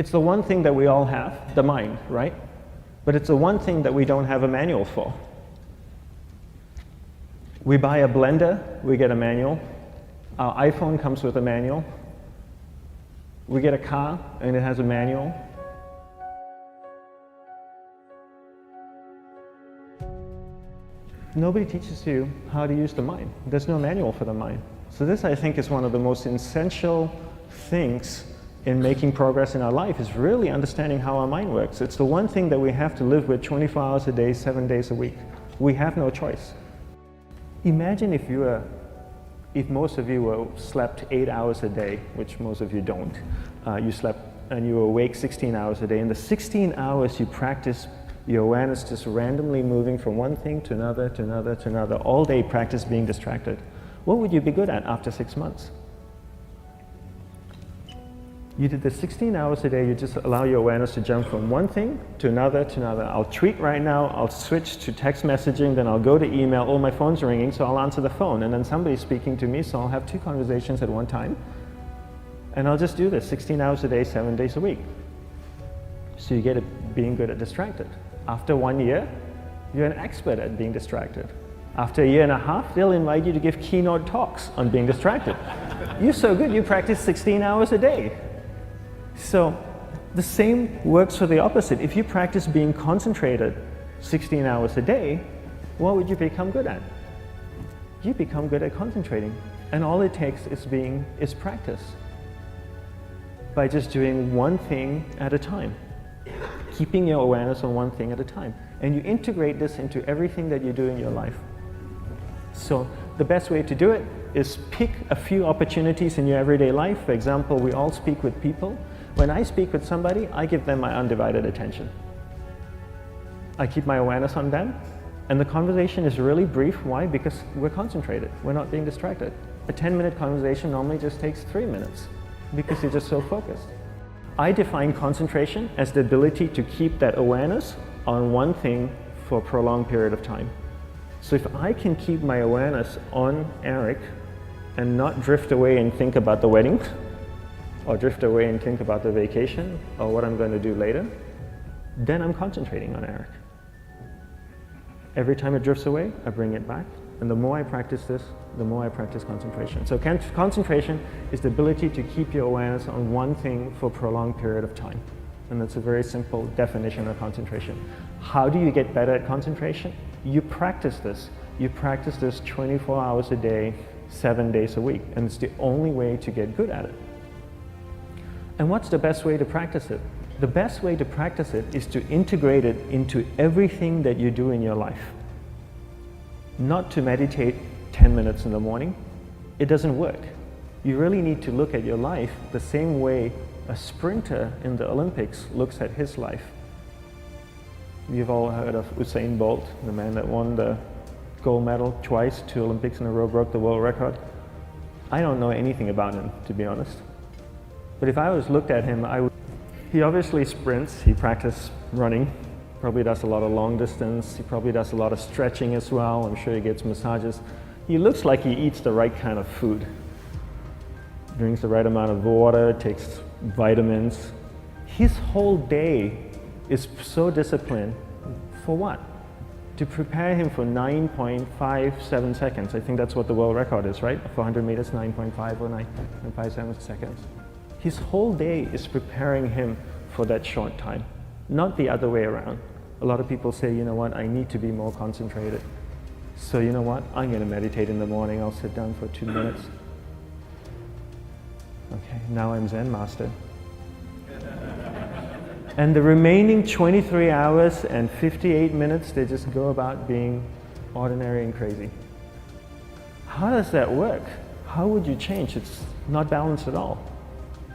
It's the one thing that we all have, the mind, right? But it's the one thing that we don't have a manual for. We buy a blender, we get a manual. Our iPhone comes with a manual. We get a car and it has a manual. Nobody teaches you how to use the mind. There's no manual for the mind. So this, I think, is one of the most essential things in making progress in our life, is really understanding how our mind works. It's the one thing that we have to live with 24 hours a day, 7 days a week. We have no choice. Imagine if most of you slept 8 hours a day, which most of you don't. You slept and you were awake 16 hours a day. In the 16 hours you practice your awareness just randomly moving from one thing to another, to another, to another, all day practice being distracted. What would you be good at after 6 months? You did this 16 hours a day, you just allow your awareness to jump from one thing to another, to another. I'll tweet right now, I'll switch to text messaging, then I'll go to email, oh, my phone's ringing, so I'll answer the phone, and then somebody's speaking to me, so I'll have 2 conversations at one time. And I'll just do this 16 hours a day, 7 days a week. So you get it being good at distracted. After 1 year, you're an expert at being distracted. After 1.5 years, they'll invite you to give keynote talks on being distracted. You're so good, you practice 16 hours a day. So the same works for the opposite. If you practice being concentrated 16 hours a day, what would you become good at? You become good at concentrating. And all it takes is practice. By just doing one thing at a time. Keeping your awareness on one thing at a time. And you integrate this into everything that you do in your life. So the best way to do it is pick a few opportunities in your everyday life. For example, we all speak with people. When I speak with somebody, I give them my undivided attention. I keep my awareness on them, and the conversation is really brief. Why? Because we're concentrated. We're not being distracted. A 10-minute conversation normally just takes 3 minutes because you're just so focused. I define concentration as the ability to keep that awareness on one thing for a prolonged period of time. So if I can keep my awareness on Eric and not drift away and think about the wedding, or drift away and think about the vacation, or what I'm going to do later, then I'm concentrating on Eric. Every time it drifts away, I bring it back. And the more I practice this, the more I practice concentration. So concentration is the ability to keep your awareness on one thing for a prolonged period of time. And that's a very simple definition of concentration. How do you get better at concentration? You practice this. You practice this 24 hours a day, 7 days a week. And it's the only way to get good at it. And what's the best way to practice it? The best way to practice it is to integrate it into everything that you do in your life. Not to meditate 10 minutes in the morning. It doesn't work. You really need to look at your life the same way a sprinter in the Olympics looks at his life. You've all heard of Usain Bolt, the man that won the gold medal twice, 2 Olympics in a row, broke the world record. I don't know anything about him, to be honest. But if I was looked at him, he obviously sprints, he practices running, probably does a lot of long distance, he probably does a lot of stretching as well, I'm sure he gets massages. He looks like he eats the right kind of food. Drinks the right amount of water, takes vitamins. His whole day is so disciplined. For what? To prepare him for 9.57 seconds. I think that's what the world record is, right? For 100 meters, 9.5 or 9.57 seconds. His whole day is preparing him for that short time, not the other way around. A lot of people say, you know what, I need to be more concentrated. So you know what, I'm going to meditate in the morning, I'll sit down for 2 minutes. Okay, now I'm Zen master. And the remaining 23 hours and 58 minutes, they just go about being ordinary and crazy. How does that work? How would you change? It's not balanced at all.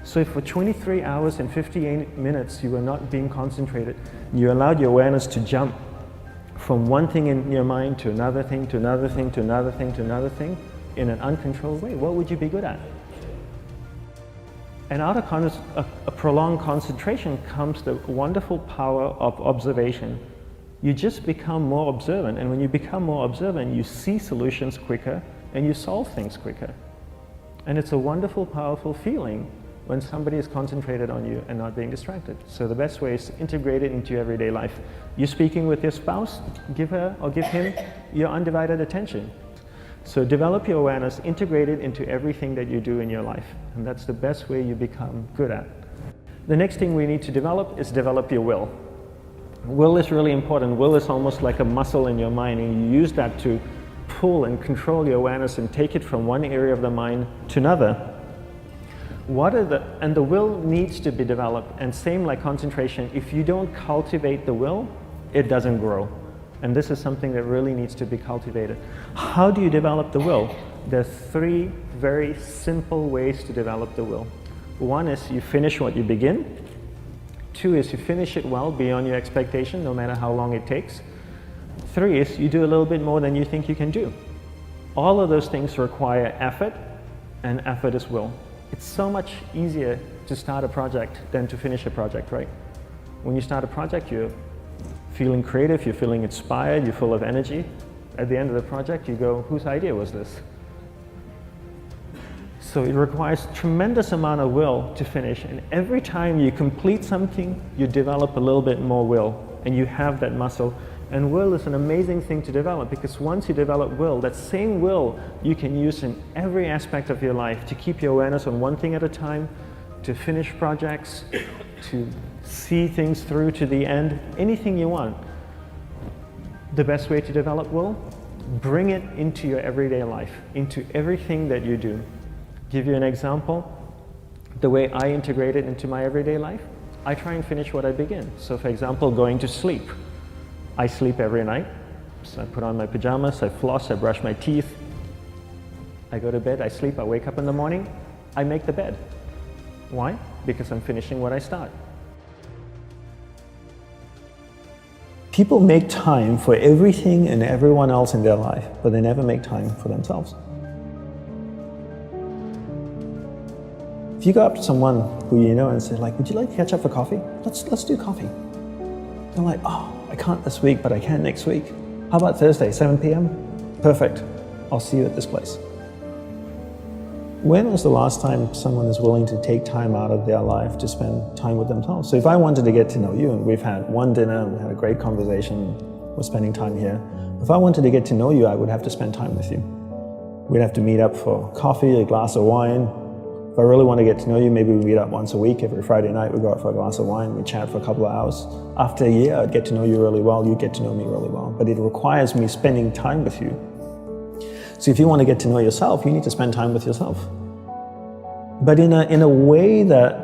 So if for 23 hours and 58 minutes you were not being concentrated, you allowed your awareness to jump from one thing in your mind to another thing, to another thing, to another thing, to another thing, in an uncontrolled way, what would you be good at? And out of a prolonged concentration comes the wonderful power of observation. You just become more observant, and when you become more observant, you see solutions quicker and you solve things quicker. And it's a wonderful, powerful feeling when somebody is concentrated on you and not being distracted. So the best way is to integrate it into your everyday life. You're speaking with your spouse, give her or give him your undivided attention. So develop your awareness, integrate it into everything that you do in your life. And that's the best way you become good at. The next thing we need to develop is develop your will. Will is really important. Will is almost like a muscle in your mind, and you use that to pull and control your awareness and take it from one area of the mind to another. And the will needs to be developed, and same like concentration, if you don't cultivate the will, it doesn't grow. And this is something that really needs to be cultivated. How do you develop the will? There's 3 very simple ways to develop the will. 1 is you finish what you begin. 2 is you finish it well beyond your expectation, no matter how long it takes. 3 is you do a little bit more than you think you can do. All of those things require effort, and effort is will. It's so much easier to start a project than to finish a project, right? When you start a project, you're feeling creative, you're feeling inspired, you're full of energy. At the end of the project, you go, whose idea was this? So it requires tremendous amount of will to finish, and every time you complete something, you develop a little bit more will, and you have that muscle. And will is an amazing thing to develop, because once you develop will, that same will you can use in every aspect of your life to keep your awareness on one thing at a time, to finish projects, to see things through to the end, anything you want. The best way to develop will, bring it into your everyday life, into everything that you do. Give you an example, the way I integrate it into my everyday life, I try and finish what I begin. So for example, going to sleep. I sleep every night, so I put on my pajamas, I floss, I brush my teeth, I go to bed, I sleep, I wake up in the morning, I make the bed. Why? Because I'm finishing what I start. People make time for everything and everyone else in their life, but they never make time for themselves. If you go up to someone who you know and say, like, would you like to catch up for coffee? Let's do coffee. They're like, oh, I can't this week, but I can next week. How about Thursday, 7 p.m.? Perfect. I'll see you at this place. When was the last time someone is willing to take time out of their life to spend time with themselves? So if I wanted to get to know you, and we've had one dinner, and we had a great conversation, we're spending time here. If I wanted to get to know you, I would have to spend time with you. We'd have to meet up for coffee, a glass of wine. If I really want to get to know you, maybe we meet up once a week. Every Friday night we go out for a glass of wine, we chat for a couple of hours. After a year, I'd get to know you really well, you'd get to know me really well. But it requires me spending time with you. So if you want to get to know yourself, you need to spend time with yourself. But in a way that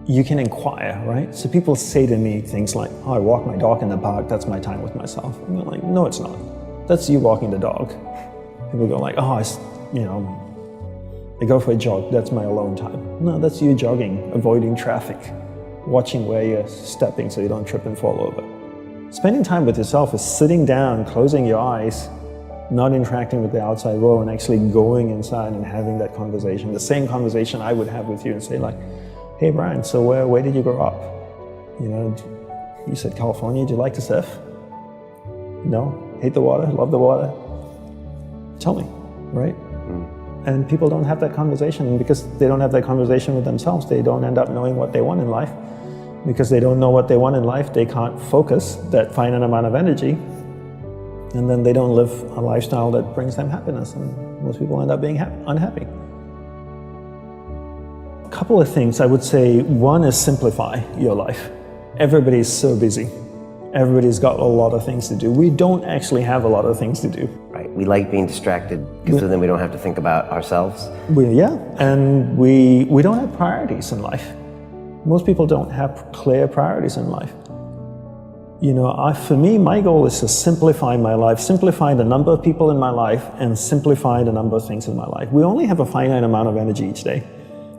you can inquire, right? So people say to me things like, oh, I walk my dog in the park, that's my time with myself. And you're like, no, it's not. That's you walking the dog. People go like, oh, I go for a jog, that's my alone time. No, that's you jogging, avoiding traffic, watching where you're stepping so you don't trip and fall over. Spending time with yourself is sitting down, closing your eyes, not interacting with the outside world, and actually going inside and having that conversation. The same conversation I would have with you and say like, hey Brian, so where did you grow up? You know, you said California, do you like to surf? No? Hate the water, love the water? Tell me, right? And people don't have that conversation, and because they don't have that conversation with themselves, they don't end up knowing what they want in life. Because they don't know what they want in life, they can't focus that finite amount of energy, and then they don't live a lifestyle that brings them happiness, and most people end up being unhappy. A couple of things I would say. One is simplify your life. Everybody's so busy. Everybody's got a lot of things to do. We don't actually have a lot of things to do. Right. We like being distracted because then we don't have to think about ourselves. And we don't have priorities in life. Most people don't have clear priorities in life. You know, for me, my goal is to simplify my life, simplify the number of people in my life, and simplify the number of things in my life. We only have a finite amount of energy each day,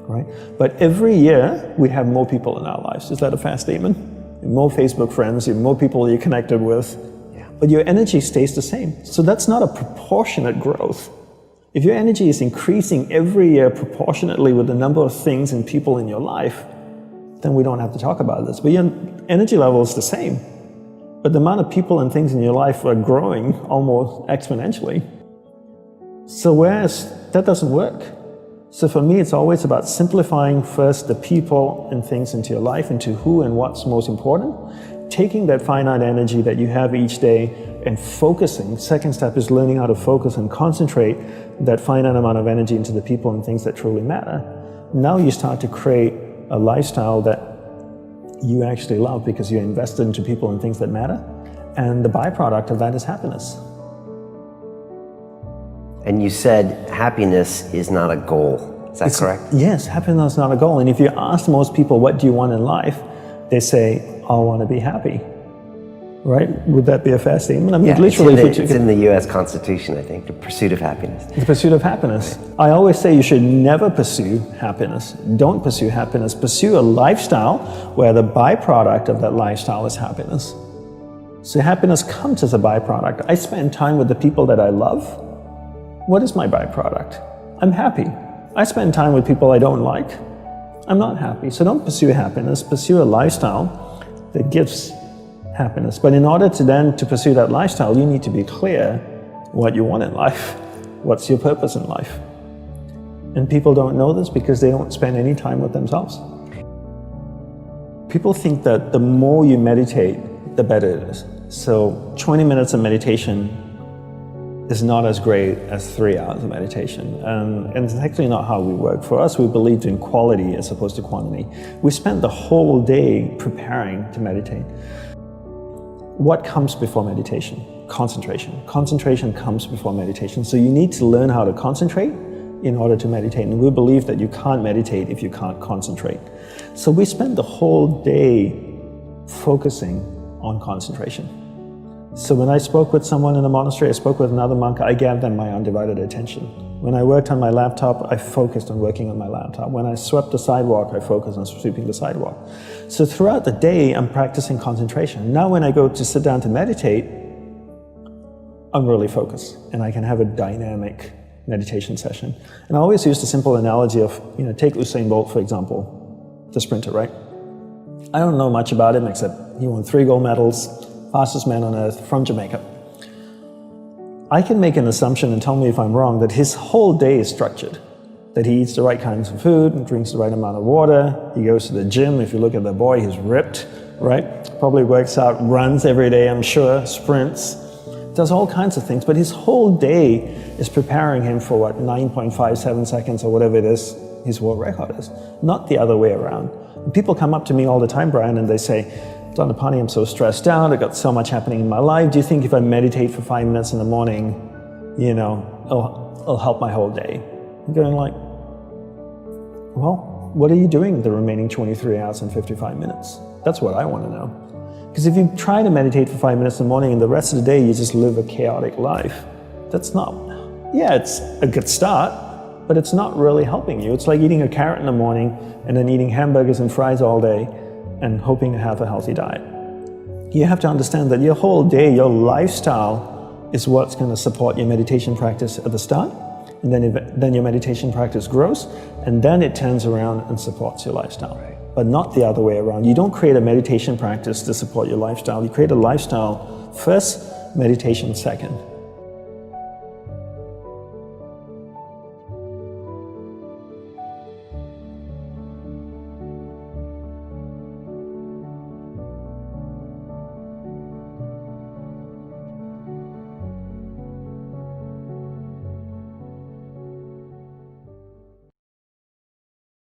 right? But every year, we have more people in our lives. Is that a fair statement? More Facebook friends, more people you're connected with, but your energy stays the same. So that's not a proportionate growth. If your energy is increasing every year proportionately with the number of things and people in your life, then we don't have to talk about this. But your energy level is the same. But the amount of people and things in your life are growing almost exponentially. So whereas that doesn't work. So for me, it's always about simplifying first the people and things into your life, into who and what's most important, taking that finite energy that you have each day and focusing. Second step is learning how to focus and concentrate that finite amount of energy into the people and things that truly matter. Now you start to create a lifestyle that you actually love because you're invested into people and things that matter. And the byproduct of that is happiness. And you said happiness is not a goal. Is that correct? Yes, happiness is not a goal. And if you ask most people, what do you want in life? They say, I want to be happy. Right? Would that be a fair statement? I mean, Yeah, literally, it's in the U.S. Constitution, I think, the pursuit of happiness. The pursuit of happiness. I always say you should never pursue happiness. Don't pursue happiness. Pursue a lifestyle where the byproduct of that lifestyle is happiness. So happiness comes as a byproduct. I spend time with the people that I love. What is my byproduct? I'm happy. I spend time with people I don't like. I'm not happy. So don't pursue happiness. Pursue a lifestyle that gives happiness. But in order to pursue that lifestyle, you need to be clear what you want in life. What's your purpose in life? And people don't know this because they don't spend any time with themselves. People think that the more you meditate, the better it is. So 20 minutes of meditation is not as great as 3 hours of meditation. And it's actually not how we work. For us, we believed in quality as opposed to quantity. We spent the whole day preparing to meditate. What comes before meditation? Concentration. Concentration comes before meditation. So you need to learn how to concentrate in order to meditate. And we believe that you can't meditate if you can't concentrate. So we spend the whole day focusing on concentration. So when I spoke with someone in a monastery, I spoke with another monk, I gave them my undivided attention. When I worked on my laptop, I focused on working on my laptop. When I swept the sidewalk, I focused on sweeping the sidewalk. So throughout the day, I'm practicing concentration. Now when I go to sit down to meditate, I'm really focused and I can have a dynamic meditation session. And I always use the simple analogy of, take Usain Bolt, for example, the sprinter, right? I don't know much about him except he won 3 gold medals, fastest man on earth from Jamaica. I can make an assumption and tell me if I'm wrong that his whole day is structured, that he eats the right kinds of food and drinks the right amount of water. He goes to the gym. If you look at the boy, he's ripped, right? Probably works out, runs every day, I'm sure, sprints, does all kinds of things. But his whole day is preparing him for 9.57 seconds or whatever it is his world record is, not the other way around. And people come up to me all the time, Brian, and they say, Dandapani, I'm so stressed out, I've got so much happening in my life. Do you think if I meditate for 5 minutes in the morning, it'll help my whole day? I'm going like, well, what are you doing the remaining 23 hours and 55 minutes? That's what I want to know. Because if you try to meditate for 5 minutes in the morning and the rest of the day you just live a chaotic life, that's not, it's a good start, but it's not really helping you. It's like eating a carrot in the morning and then eating hamburgers and fries all day and hoping to have a healthy diet. You have to understand that your whole day, your lifestyle is what's going to support your meditation practice at the start, and then your meditation practice grows, and then it turns around and supports your lifestyle. But not the other way around. You don't create a meditation practice to support your lifestyle. You create a lifestyle first, meditation second.